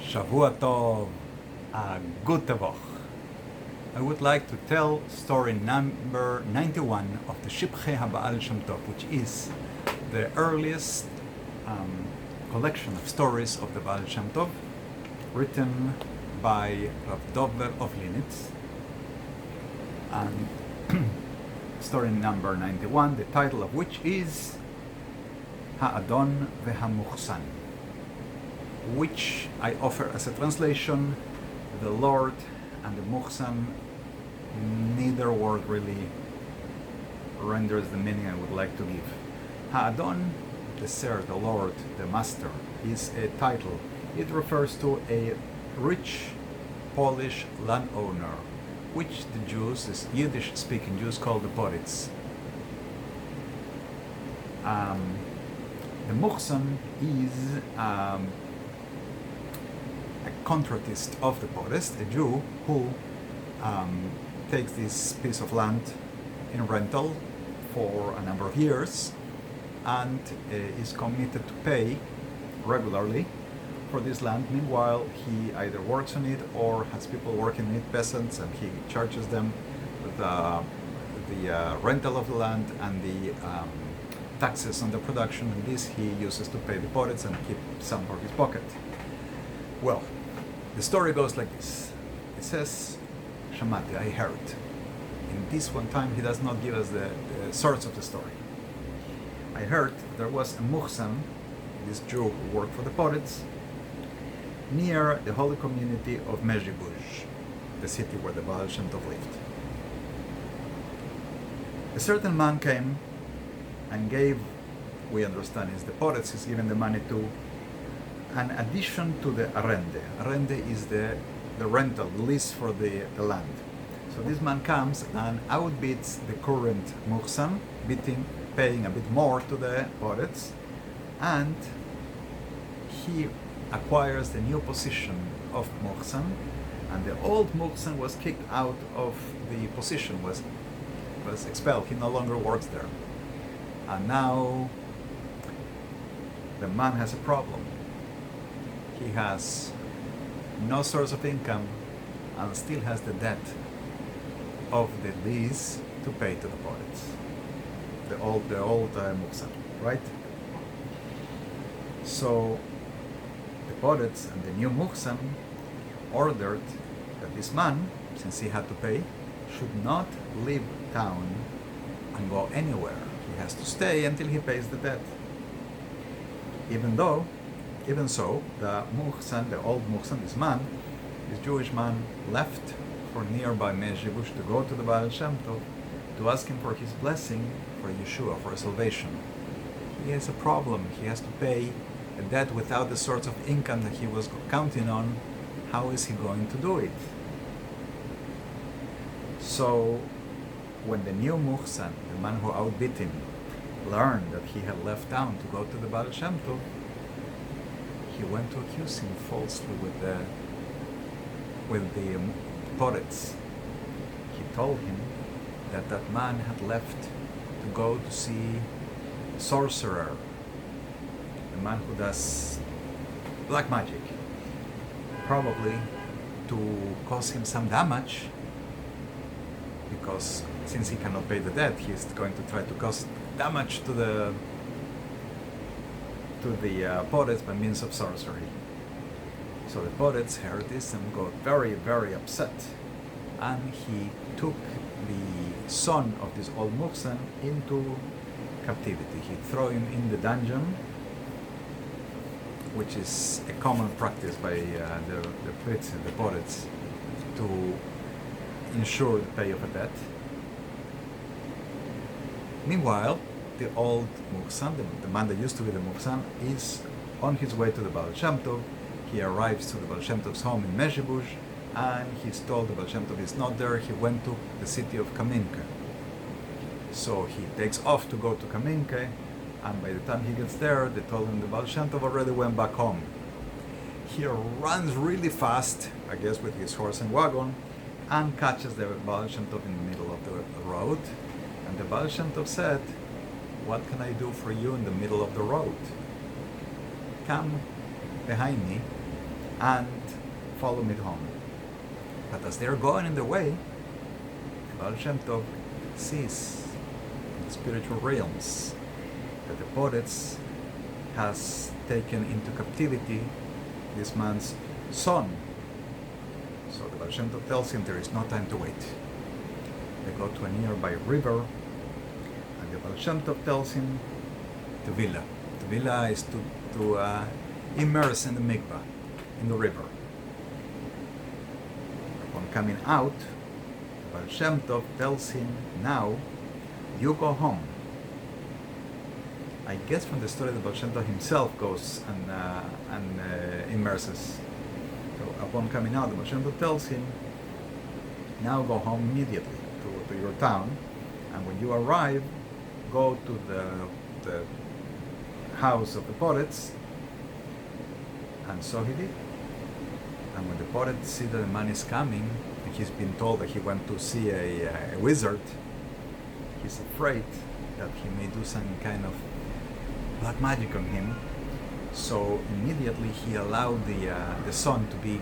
Shavua Tov, Good Tavoch. I would like to tell story number 91 of the Shivchei haBaal Shem Tov, which is the earliest collection of stories of the Baal Shem Tov, written by Rav Dover of Linitz. And story number 91, the title of which is Ha'adon veHaMuchsan, which I offer as a translation. The Lord and the Muchsan, neither word really renders the meaning I would like to give. Ha'adon, the Sir, the Lord, the Master, is a title. It refers to a rich Polish landowner, which the Jews, this Yiddish-speaking Jews, call the Poretz. The Muchsan is a contractist of the Poretz, a Jew who takes this piece of land in rental for a number of years and is committed to pay regularly for this land. Meanwhile, he either works on it or has people working in it, peasants, and he charges them the rental of the land and the taxes on the production, and this he uses to pay the Poretz and keep some for his pocket. Well, the story goes like this. It says, Shamati, I heard. In this one time, he does not give us the source of the story. I heard there was a Muchsan, this Jew who worked for the Poretz, near the holy community of Mezhibush, the city where the Baal Shem Tov lived. A certain man came and gave, we understand is the Poretz, is giving the money to an addition to the arrende. Arrende is the rental, the lease for the land. So this man comes and outbids the current Muchsan, paying a bit more to the Poretz, and he acquires the new position of Muchsan, and the old Muchsan was kicked out of the position, was expelled. He no longer works there. And now the man has a problem. He has no source of income and still has the debt of the lease to pay to the Poretz, the old Muchsan, right? So the Poretz and the new Muchsan ordered that this man, since he had to pay, should not leave town and go anywhere. He has to stay until he pays the debt. Even so, the Muchsan, the old Muchsan, this Jewish man, left for nearby Mezhibush to go to the Baal Shem Tov to ask him for his blessing for Yeshua, for salvation. He has a problem. He has to pay a debt without the source of income that he was counting on. How is he going to do it? So, when the new Muchsan, the man who outbid him, learned that he had left town to go to the Baal Shem Tov, he went to accuse him falsely with the Poretz. He told him that that man had left to go to see a sorcerer, a man who does black magic, probably to cause him some damage, because since he cannot pay the debt, he is going to try to cause damage to the Poretz by means of sorcery. So the Poretz heard this and got very, very upset, and he took the son of this old Muchsan into captivity. He threw him in the dungeon, which is a common practice by the Poretz to ensure the pay of a debt. Meanwhile, the old Muchsan, the man that used to be the Muchsan, is on his way to the Baal Shem Tov. He arrives to the Baal Shem Tov's home in Mezhibush, and he's told the Baal Shem Tov is not there. He went to the city of Kaminke. So he takes off to go to Kaminke, and by the time he gets there, they told him the Baal Shem Tov already went back home. He runs really fast, I guess with his horse and wagon, and catches the Baal Shem Tov in the middle of the road. And the Baal Shem Tov said, "What can I do for you in the middle of the road? Come behind me and follow me home. But as they're going in the way, Baal Shem Tov sees in the spiritual realms that the Poretz has taken into captivity this man's son. So the Baal Shem Tov tells him there is no time to wait. They go to a nearby river, and the Baal Shem Tov tells him Tevila. Tevila is to immerse in the mikvah, in the river. Upon coming out, the Baal Shem Tov tells him, now you go home. I guess from the story the Baal Shem Tov himself goes and immerses. So upon coming out, the Baal Shem Tov tells him, now go home immediately to your town, and when you arrive, go to the house of the Poretz. And so he did. And when the Poretz see that the man is coming, and he's been told that he went to see a wizard, he's afraid that he may do some kind of black magic on him. So immediately he allowed the son to be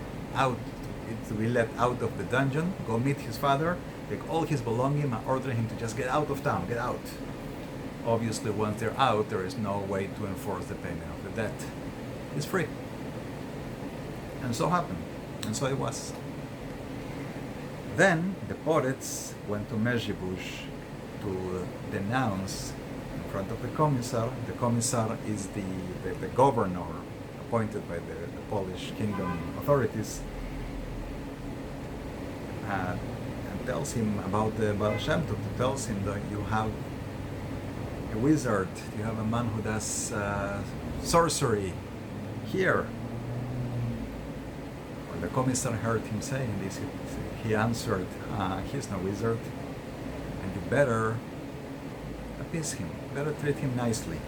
let out of the dungeon, go meet his father, take all his belongings, and order him to just get out of town, get out. Obviously, once they're out, there is no way to enforce the payment of the debt. He's free. And so happened. And so it was. Then the Poretz went to Mezhibush to denounce in front of the commissar. The commissar is the governor appointed by the Polish kingdom authorities, and tells him about the Baal Shem Tov. Tells him that you have a wizard, you have a man who does sorcery here. When the commissar heard him saying this, he answered, he's no wizard, and you better appease him, better treat him nicely.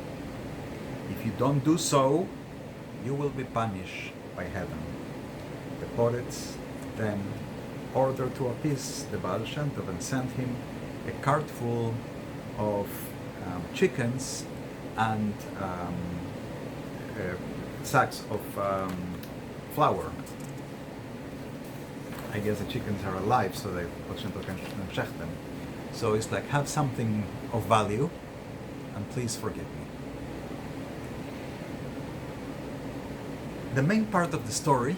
If you don't do so, you will be punished by heaven. The Poretz then ordered to appease the Baal Shem Tov and sent him a cart full of chickens and sacks of flour. I guess the chickens are alive, so the Baal Shem Tov can check them. So it's like, have something of value, and please forgive me. The main part of the story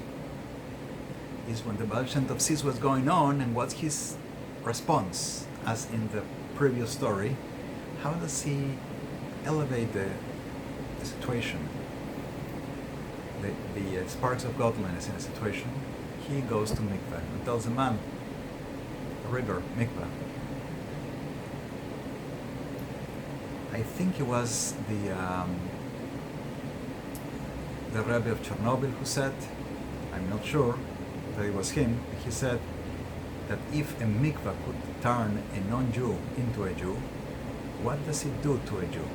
is when the Baal Shem Tov sees what's going on and what's his response, as in the previous story. How does he elevate the situation? The sparks of godliness in a situation. He goes to mikveh and tells the man, a river, mikveh. I think it was the Rebbe of Chernobyl who said, I'm not sure that it was him, he said that if a mikveh could turn a non-Jew into a Jew, what does it do to a Jew?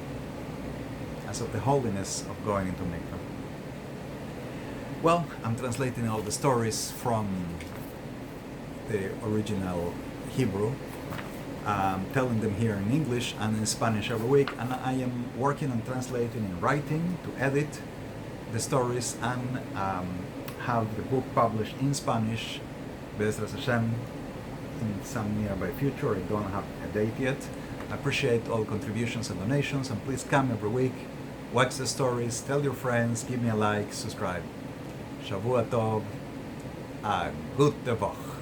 As of the holiness of going into mikveh. Well, I'm translating all the stories from the original Hebrew, telling them here in English and in Spanish every week, and I am working on translating in writing to edit the stories and have the book published in Spanish, Be'ezras Hashem, in some nearby future. I don't have a date yet. I appreciate all contributions and donations, and please come every week, watch the stories, tell your friends, give me a like, subscribe. Shavua Tov, a good Tevach.